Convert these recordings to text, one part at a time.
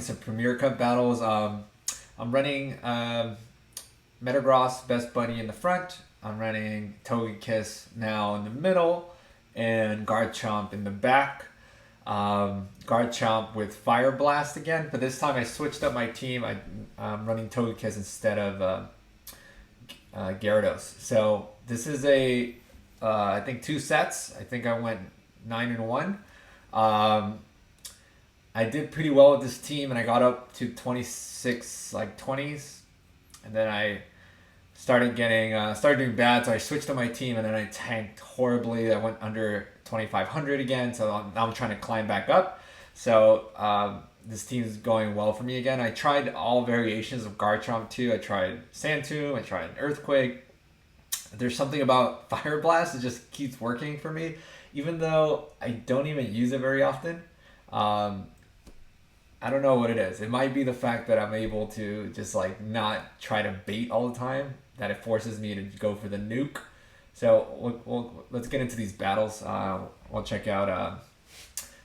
Some Premier Cup battles. I'm running Metagross, Best Buddy in the front. I'm running TOGEKISS now in the middle, and Garchomp in the back. Garchomp with Fire Blast again, but this time I switched up my team. I'm running Togekiss instead of Gyarados. So this is I think 2 sets. I think I went 9-1. Um, I did pretty well with this team, and I got up to 26 like 20s, and then I started doing bad. So I switched to my team, and then I tanked horribly. I went under 2,500 again. So now I'm trying to climb back up. So this team is going well for me again. I tried all variations of Garchomp too. I tried Sand Tomb. I tried Earthquake. There's something about Fire Blast that just keeps working for me, even though I don't even use it very often. Um, I don't know what it is. It might be the fact that I'm able to just like not try to bait all the time. That it forces me to go for the nuke. So let's get into these battles. We'll check out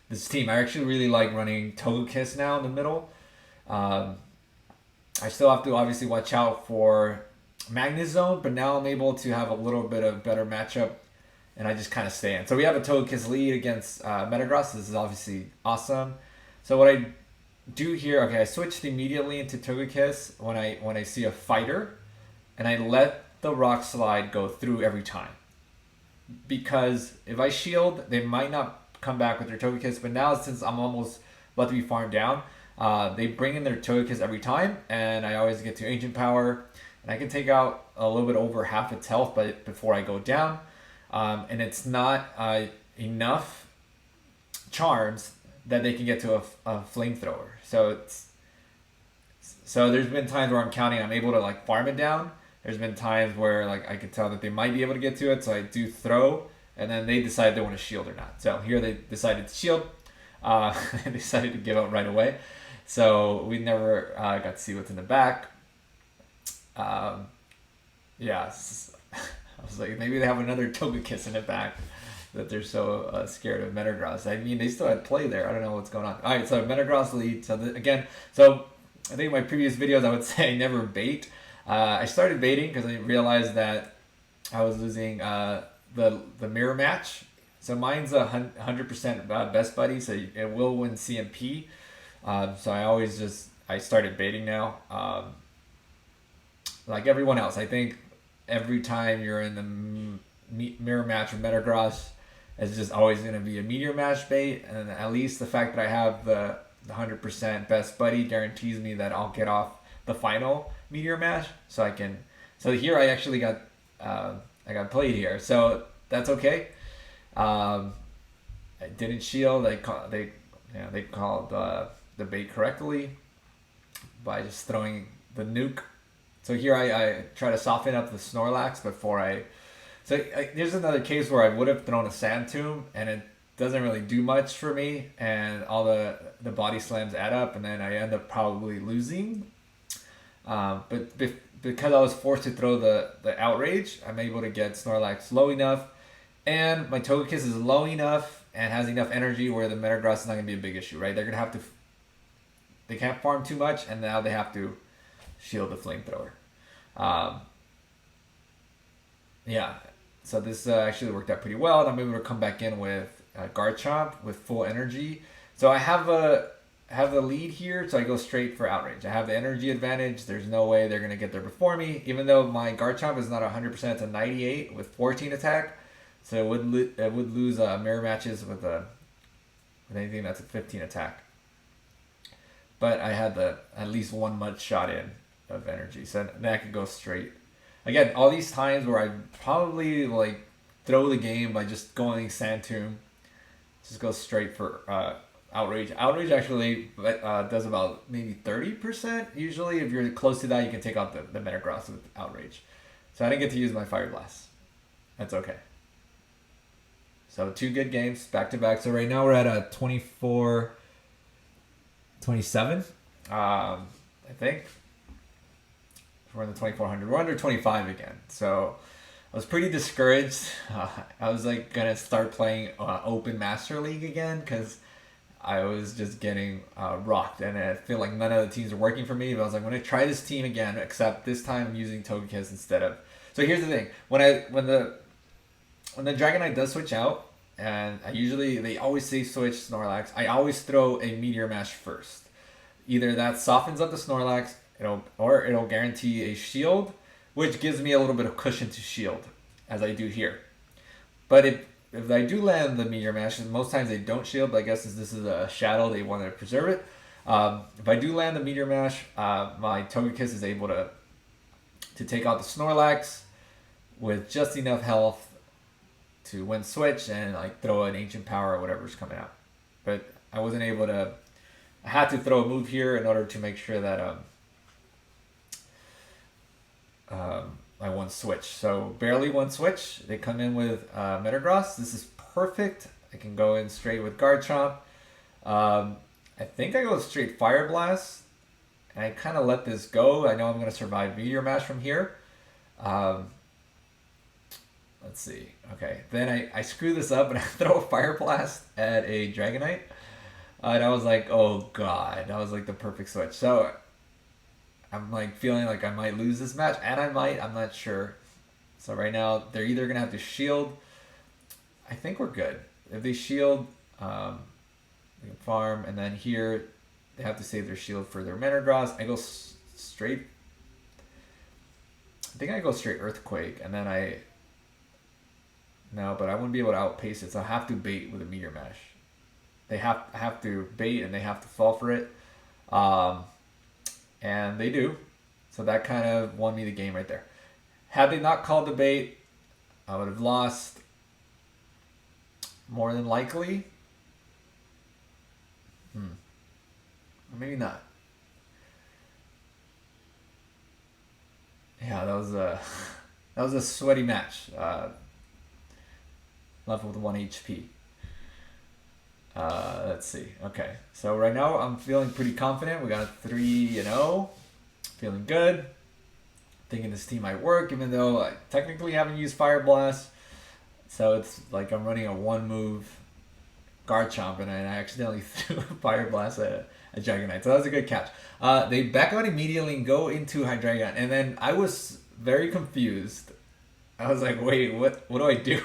this team. I actually really like running Togekiss now in the middle. Um, I still have to obviously watch out for Magnezone, but now I'm able to have a little bit of better matchup, and I just kind of stay in. So we have a Togekiss lead against Metagross. This is obviously awesome. So what I do here, okay, I switched immediately into Togekiss when I see a fighter, and I let the Rock Slide go through every time. Because if I shield, they might not come back with their Togekiss, but now since I'm almost about to be farmed down, they bring in their Togekiss every time, and I always get to Ancient Power, and I can take out a little bit over half its health but before I go down. And it's not enough charms that they can get to a flamethrower. So there's been times where I'm able to like farm it down. There's been times where like I could tell that they might be able to get to it, so I do throw, and then they decide they want to shield or not. So here they decided to shield. They decided to give up right away. So we never got to see what's in the back. Um, yeah, I was like, maybe they have another Togekiss in the back that they're so scared of Metagross. I mean, they still had play there. I don't know what's going on. All right, so Metagross lead. So I think in my previous videos I would say I never bait. I started baiting because I realized that I was losing the mirror match. So mine's 100% best buddy, so it will win CMP. So I started baiting now. Like everyone else, I think every time you're in the mirror match with Metagross, it's just always going to be a meteor match bait. And at least the fact that I have the 100% best buddy guarantees me that I'll get off the final meteor match, so I can. So here I actually got I got played here, so that's okay. I didn't shield. They called the bait correctly by just throwing the nuke. So here I try to soften up the Snorlax before I. There's another case where I would have thrown a Sand Tomb, and it doesn't really do much for me, and all the body slams add up, and then I end up probably losing. Because I was forced to throw the Outrage, I'm able to get Snorlax low enough, and my Togekiss is low enough and has enough energy where the Metagross is not going to be a big issue, right? They're going to have to. They can't farm too much, and now they have to shield the Flamethrower. Um, yeah, so this actually worked out pretty well. And I'm able to come back in with Garchomp with full energy. So I have the lead here, so I go straight for Outrage. I have the energy advantage. There's no way they're gonna get there before me, even though my Garchomp is not 100%. It's a 98 with 14 attack, so it would lose mirror matches with anything that's a 15 attack. But I had at least one mud shot in of energy, so then I could go straight. Again, all these times where I probably like throw the game by just going Sand Tomb, just go straight for Outrage. Outrage actually does about maybe 30%. Usually, if you're close to that, you can take out the Metagross with Outrage. So I didn't get to use my Fire Blast. That's okay. So 2 good games back to back. So right now we're at a 24-27. I think we're in the 2400. We're under 25 again. So I was pretty discouraged. I was like gonna start playing Open Master League again because I was just getting rocked, and I feel like none of the teams are working for me. But I was like, I'm gonna try this team again, except this time I'm using TOGEKISS instead of. So here's the thing: when the Dragonite does switch out, and they always say switch Snorlax. I always throw a Meteor Mash first. Either that softens up the Snorlax, it'll guarantee a shield, which gives me a little bit of cushion to shield, as I do here. But if I do land the Meteor Mash, and most times they don't shield, but I guess since this is a shadow, they want to preserve it. If I do land the Meteor Mash, my Togekiss is able to take out the Snorlax with just enough health to win switch and like throw an Ancient Power or whatever's coming out. But I wasn't able to. I had to throw a move here in order to make sure that I won switch. So barely won switch. They come in with Metagross. This is perfect. I can go in straight with Garchomp. I think I go straight Fire Blast. And I kind of let this go. I know I'm going to survive Meteor Mash from here. Let's see. Okay. Then I screw this up and I throw a Fire Blast at a Dragonite. And I was like, oh god. That was like the perfect switch. So I'm like feeling like I might lose this match. And I might. I'm not sure. So right now they're either going to have to shield. I think we're good. If they shield, we can farm. And then here they have to save their shield for their Metagross. I go straight. I think I go straight Earthquake. And then no, but I wouldn't be able to outpace it, so I have to bait with a Meteor Mash. They have to bait and they have to fall for it, and they do. So that kind of won me the game right there. Had they not called the bait, I would have lost more than likely. Or maybe not. Yeah, that was a sweaty match. Left with 1 HP. Let's see. Okay, so right now I'm feeling pretty confident. We got 3-0. Feeling good. Thinking this team might work, even though I technically haven't used Fire Blast. So it's like I'm running a one-move Garchomp, and I accidentally threw Fire Blast at a Dragonite. So that was a good catch. They back out immediately and go into Hydreigon, and then I was very confused. I was like, wait, what do I do?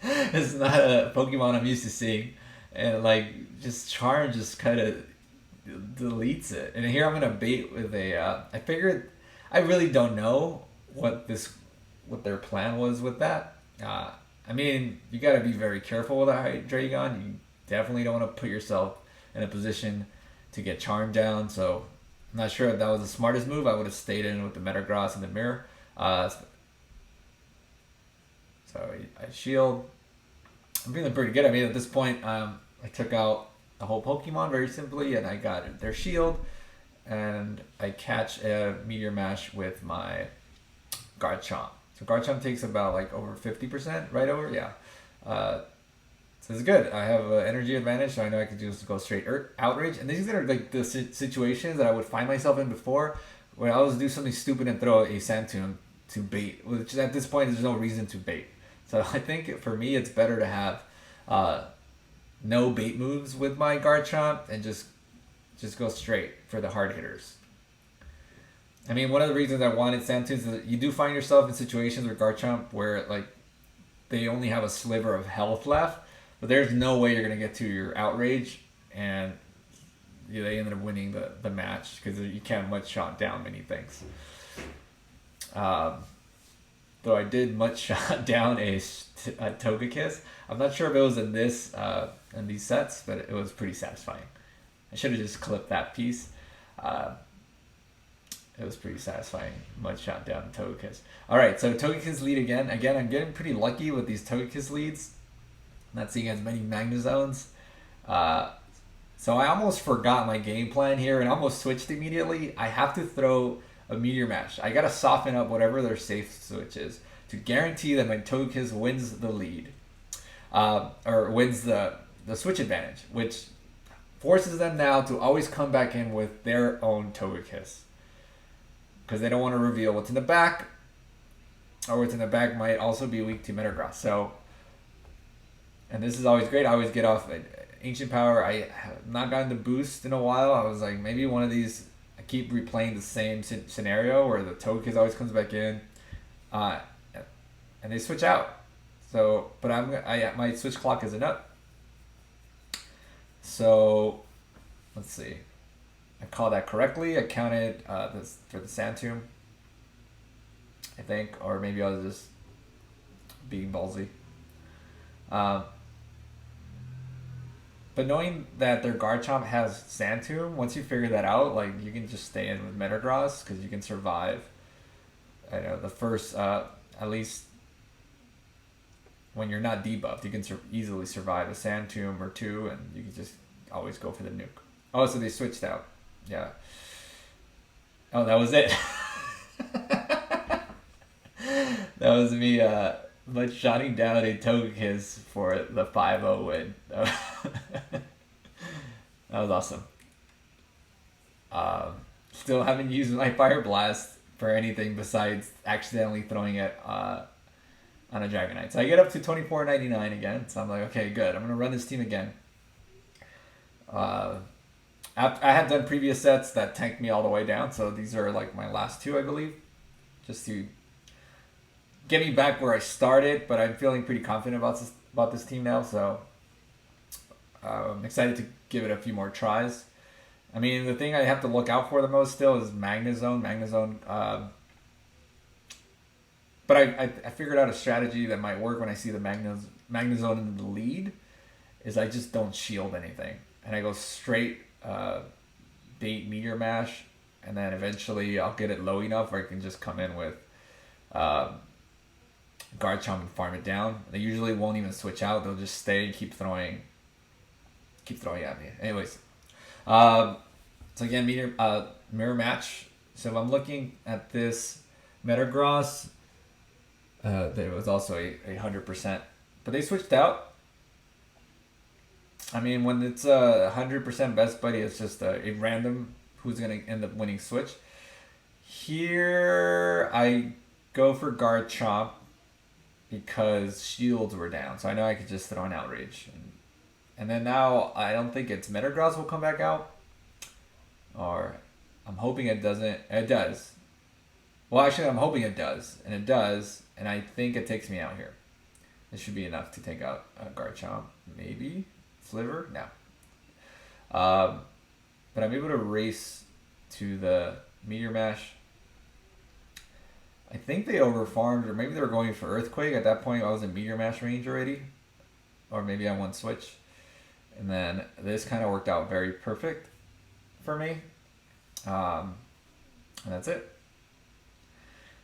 It's not a Pokemon I'm used to seeing, and like just Charm just kind of deletes it. And here I'm gonna bait with a. I figured I really don't know what their plan was with that. I mean, you got to be very careful with a Hydreigon. You definitely don't want to put yourself in a position to get Charm down. So I'm not sure if that was the smartest move. I would have stayed in with the Metagross and the Mirror. So I shield. I'm feeling pretty good. I mean, at this point, I took out the whole Pokemon very simply, and I got their shield, and I catch a Meteor Mash with my Garchomp. So Garchomp takes about like over 50%, right over, yeah. So it's good. I have an energy advantage, so I know I can just go straight Outrage. And these are like the situations that I would find myself in before, where I would do something stupid and throw a Sandtomb to bait, which at this point there's no reason to bait. So I think for me it's better to have no bait moves with my Garchomp and just go straight for the hard hitters. I mean, one of the reasons I wanted Sandtombs is that you do find yourself in situations with Garchomp where like they only have a sliver of health left, but there's no way you're gonna get to your Outrage, and they ended up winning the match because you can't much shot down many things. Though I did much shot down a Togekiss. I'm not sure if it was in these sets, but it was pretty satisfying. I should have just clipped that piece. It was pretty satisfying. Much shot down Togekiss. Alright, so Togekiss lead again. Again, I'm getting pretty lucky with these Togekiss leads. Not seeing as many Magnezones. So I almost forgot my game plan here and almost switched immediately. I have to throw a Meteor Mash. I gotta soften up whatever their safe switch is to guarantee that my Togekiss wins the lead. Or wins the switch advantage, which forces them now to always come back in with their own Togekiss. Because they don't want to reveal what's in the back, or what's in the back might also be weak to Metagross. So, and this is always great. I always get off Ancient Power, I have not gotten the boost in a while. I was like, maybe one of these, I keep replaying the same scenario where the Togekiss always comes back in, uh, and they switch out. So, but my switch clock isn't up. So, let's see. I called that correctly. I counted this for the Sand Tomb, I think, or maybe I was just being ballsy. But knowing that their Garchomp has Sand Tomb, once you figure that out, like you can just stay in with Metagross because you can survive. I know the first, at least when you're not debuffed, you can easily survive a Sand Tomb or two, and you can just always go for the nuke. Oh, so they switched out. Yeah. Oh, that was it. That was me but shotting down a Togekiss for the 5-0 win. That was awesome. Still haven't used my Fire Blast for anything besides accidentally throwing it on a Dragonite. So I get up to 24.99 again. So I'm like, okay, good. I'm going to run this team again. I have done previous sets that tanked me all the way down. So these are like my last two, I believe. Just to get me back where I started, but I'm feeling pretty confident about this team now, so I'm excited to give it a few more tries. I mean, the thing I have to look out for the most still is Magnezone. But I figured out a strategy that might work when I see the Magnezone in the lead, is I just don't shield anything. And I go straight bait Meteor Mash, and then eventually I'll get it low enough where I can just come in with Garchomp and farm it down. They usually won't even switch out. They'll just stay and keep throwing at me. Anyways, so again, mirror match. So if I'm looking at this Metagross, there was also a 100%, but they switched out. I mean, when it's a 100% best buddy, it's just a random who's gonna end up winning switch. Here I go for Garchomp because shields were down, so I know I could just throw an Outrage. And then now I don't think it's Metagross will come back out, or I'm hoping it doesn't. It does. Well, actually, I'm hoping it does, and it does, and I think it takes me out here. This should be enough to take out Garchomp, maybe Sliver. No. But I'm able to race to the Meteor Mash. I think they overfarmed, or maybe they were going for Earthquake. At that point, I was in Meteor Mash range already. Or maybe I won Switch. And then this kind of worked out very perfect for me. And that's it.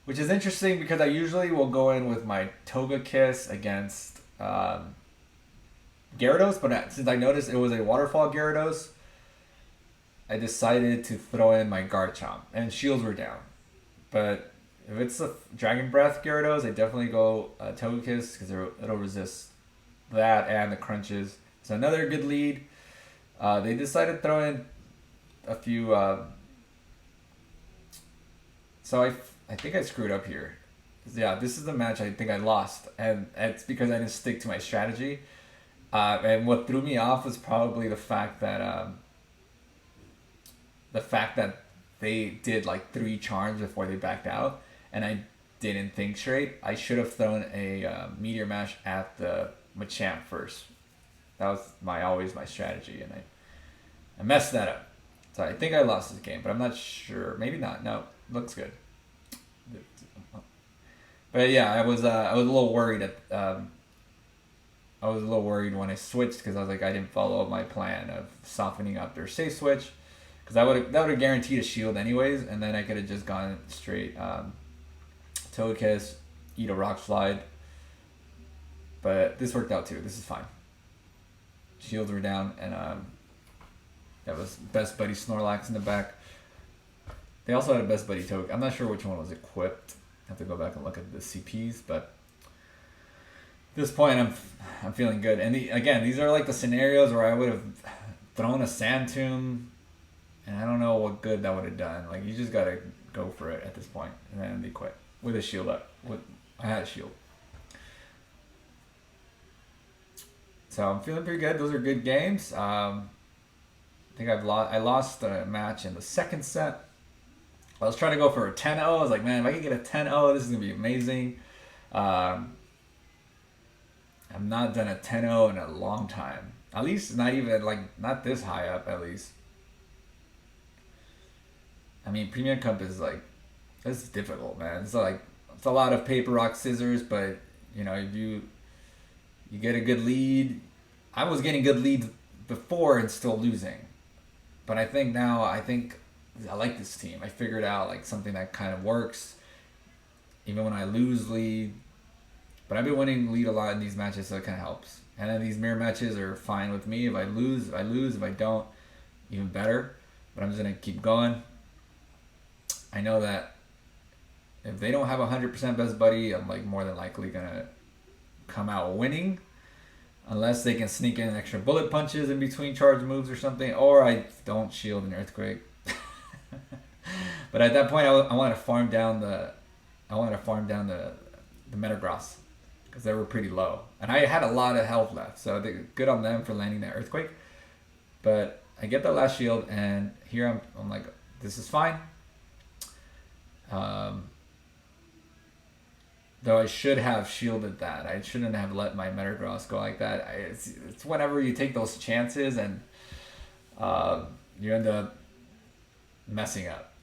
Which is interesting because I usually will go in with my Togekiss against Gyarados. But since I noticed it was a Waterfall Gyarados, I decided to throw in my Garchomp. And shields were down. But if it's a Dragon Breath Gyarados, I definitely go Togekiss because it'll resist that and the crunches. So another good lead. They decided to throw in a few. So I think I screwed up here. Yeah, this is the match I think I lost, and it's because I didn't stick to my strategy. And what threw me off was probably the fact that they did like 3 charms before they backed out, and I didn't think straight. I should have thrown a Meteor Mash at the Machamp first. That was always my strategy, and I messed that up. So I think I lost this game, but I'm not sure. Maybe not. No, looks good. But yeah, I was a little worried I was a little worried when I switched because I was like, I didn't follow my plan of softening up their safe switch, because that would have guaranteed a shield anyways, and then I could have just gone straight Togekiss, eat a Rock Slide. But this worked out too. This is fine. Shields were down, and that was Best Buddy Snorlax in the back. They also had a Best Buddy Togekiss. I'm not sure which one was equipped. I have to go back and look at the CPs, but at this point I'm feeling good. And again, these are like the scenarios where I would have thrown a Sand Tomb, and I don't know what good that would have done. Like, you just gotta go for it at this point, and then they quit with a shield up. I had a shield. So I'm feeling pretty good. Those are good games. I think I lost a match in the second set. I was trying to go for a 10-0. I was like, man, if I can get a 10-0, this is gonna be amazing. Um, I've not done a 10-0 in a long time. At least not even like not this high up. At least. I mean, Premium Cup is like it's difficult, man. It's like it's a lot of paper rock scissors, but if you get a good lead. I was getting good leads before and still losing, but I think now I like this team. I figured out like something that kind of works, even when I lose lead. But I've been winning lead a lot in these matches, so it kind of helps. And then these mirror matches are fine with me. If I lose, I lose. If I don't, even better. But I'm just gonna keep going. I know that if they don't have 100% best buddy, I'm like more than likely gonna come out winning, unless they can sneak in extra bullet punches in between charge moves or something, or I don't shield an earthquake. But at that point, I want to farm down the Metagross because they were pretty low, and I had a lot of health left, so I think good on them for landing that earthquake. But I get the last shield, and here I'm like, this is fine. Though I should have shielded that. I shouldn't have let my Metagross go like that. It's whenever you take those chances and you end up messing up.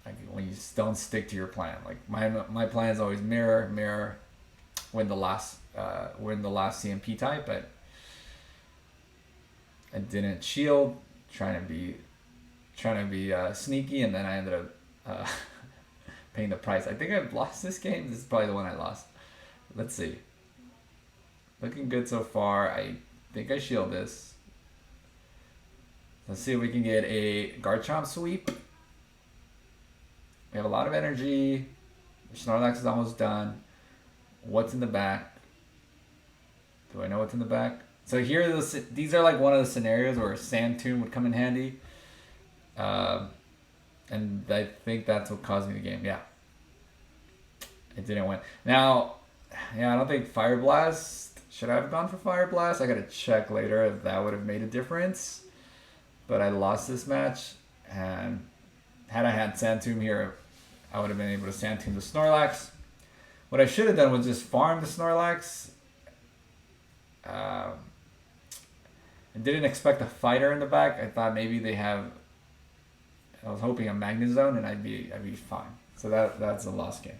Like when you don't stick to your plan. Like my plan is always mirror, win the last CMP type, but I didn't shield, trying to be sneaky, and then I ended up paying the price. I think I've lost this game. This is probably the one I lost. Let's see. Looking good so far. I think I shield this. Let's see if we can get a Garchomp sweep. We have a lot of energy. Snorlax is almost done. What's in the back? Do I know what's in the back? So here, these are like one of the scenarios where a Sand Tomb would come in handy. And I think that's what caused me the game. Yeah. It didn't win. Now, yeah, I don't think Fire Blast. Should I have gone for Fire Blast? I gotta check later if that would have made a difference. But I lost this match, and had I had Sand Tomb here, I would have been able to Sand Tomb the Snorlax. What I should have done was just farm the Snorlax. I didn't expect a fighter in the back. I thought maybe they have. I was hoping a Magnet Zone, and I'd be fine. So that's a lost game.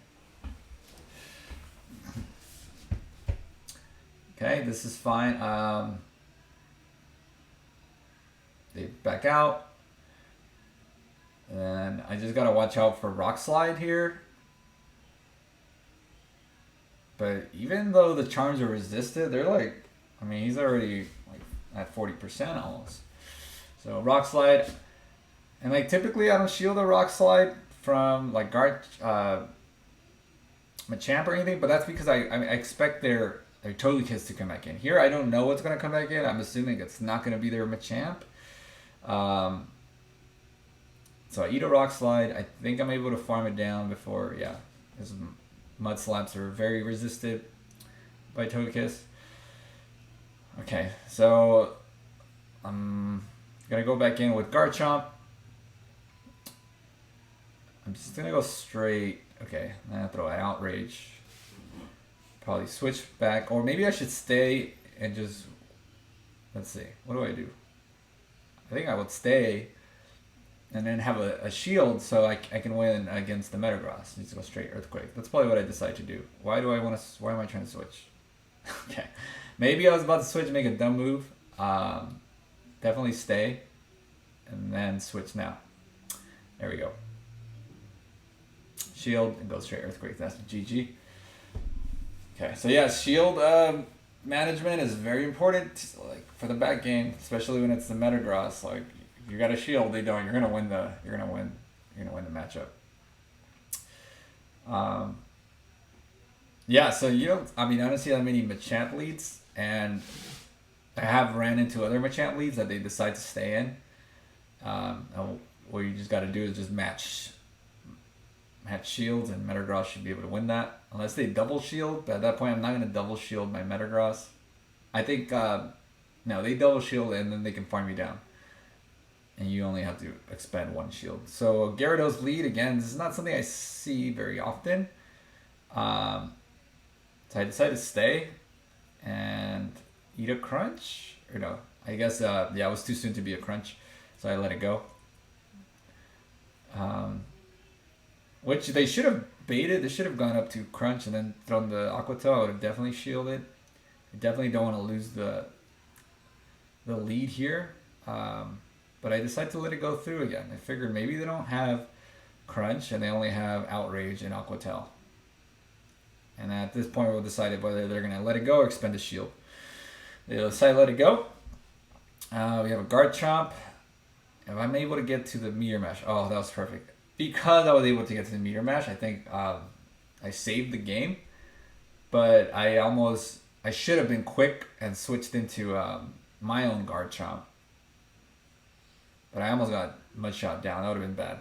Okay, this is fine. They back out, and I just gotta watch out for Rock Slide here. But even though the charms are resisted, they're like, I mean, he's already like at 40% almost. So Rock Slide. And like typically I don't shield a Rock Slide from like Machamp or anything, but that's because I expect their TOGEKISS to come back in. Here I don't know what's gonna come back in. I'm assuming it's not gonna be their Machamp. So I eat a Rock Slide. I think I'm able to farm it down before, yeah. His Mud Slaps are very resisted by TOGEKISS. Okay, so I'm gonna go back in with Garchomp. I'm just gonna go straight. Okay, I'm gonna throw an Outrage. Probably switch back, or maybe I should stay and just. Let's see. What do I do? I think I would stay, and then have a shield so I can win against the Metagross. Needs to go straight Earthquake. That's probably what I decide to do. Why am I trying to switch? Okay, maybe I was about to switch, make a dumb move. Definitely stay, and then switch now. There we go. Shield and go straight Earthquake. That's GG. Okay, so yeah, shield management is very important, like for the back game, especially when it's the Metagross. Like if you got a shield, you're gonna win the matchup. Yeah, so I don't see that many Machamp leads, and I have ran into other Machamp leads that they decide to stay in. What you just got to do is just match shields, and Metagross should be able to win that. Unless they double shield, but at that point I'm not going to double shield my Metagross. I think No, they double shield and then they can farm you down. And you only have to expend 1 shield. So Gyarados lead, again, this is not something I see very often. So I decided to stay and eat a crunch. Or no, I guess, yeah, it was too soon to be a crunch. So I let it go. Which they should have baited. They should have gone up to crunch and then thrown the Aqua Tail. I would have definitely shielded. I definitely don't want to lose the lead here. But I decided to let it go through again. I figured maybe they don't have crunch and they only have outrage and Aqua Tail. And at this point we'll decide whether they're going to let it go or expend a shield. They decide to let it go. We have a guard chomp. If I'm able to get to the meteor mash, oh, that was perfect. Because I was able to get to the meteor mash, I think I saved the game. But I should have been quick and switched into my own guard chomp. But I almost got mud shot down. That would have been bad.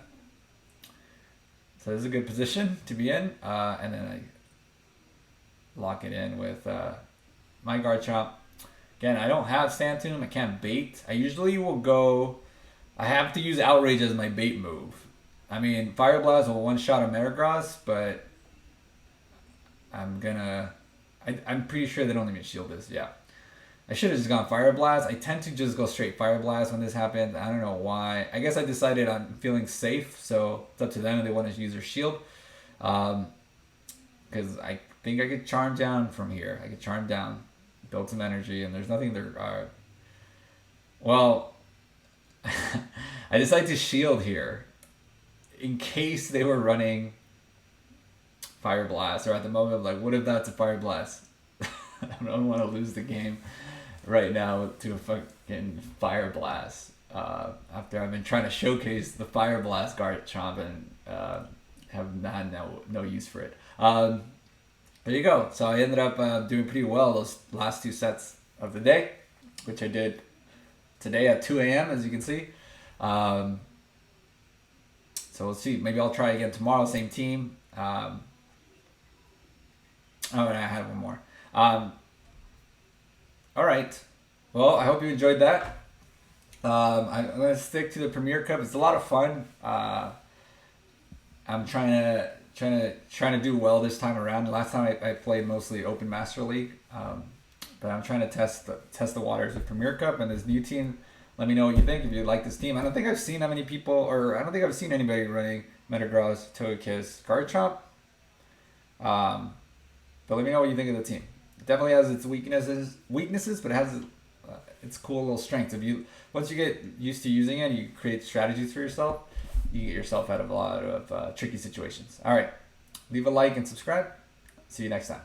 So this is a good position to be in. And then I lock it in with my guard chomp. Again, I don't have Sand Tomb. I can't bait. I usually will go... I have to use Outrage as my bait move. I mean, Fire Blast will one-shot a Metagross, but I'm pretty sure they don't even shield this. Yeah. I should have just gone Fire Blast. I tend to just go straight Fire Blast when this happens. I don't know why. I guess I decided on feeling safe, so it's up to them if they want to use their shield. Because I think I could Charm down from here. I could Charm down, build some energy, and there's nothing there. Well, I decided to shield here in case they were running Fire Blast, or at the moment, like, what if that's a Fire Blast? I don't want to lose the game right now to a fucking Fire Blast. After I've been trying to showcase the Fire Blast guard chomp and have had no use for it. There you go. So I ended up doing pretty well those last 2 sets of the day, which I did today at 2 a.m. as you can see. So we'll see. Maybe I'll try again tomorrow, same team. Oh, and I had one more. All right. Well, I hope you enjoyed that. I'm going to stick to the Premier Cup. It's a lot of fun. I'm trying to do well this time around. Last time I played mostly Open Master League, but I'm trying to test the waters of Premier Cup and this new team. Let me know what you think if you like this team. I don't think I've seen that many people, or I don't think I've seen anybody running Metagross, Togekiss, Garchomp. But let me know what you think of the team. It definitely has its weaknesses, but it has its cool little strengths. Once you get used to using it, you create strategies for yourself. You get yourself out of a lot of tricky situations. All right, leave a like and subscribe. See you next time.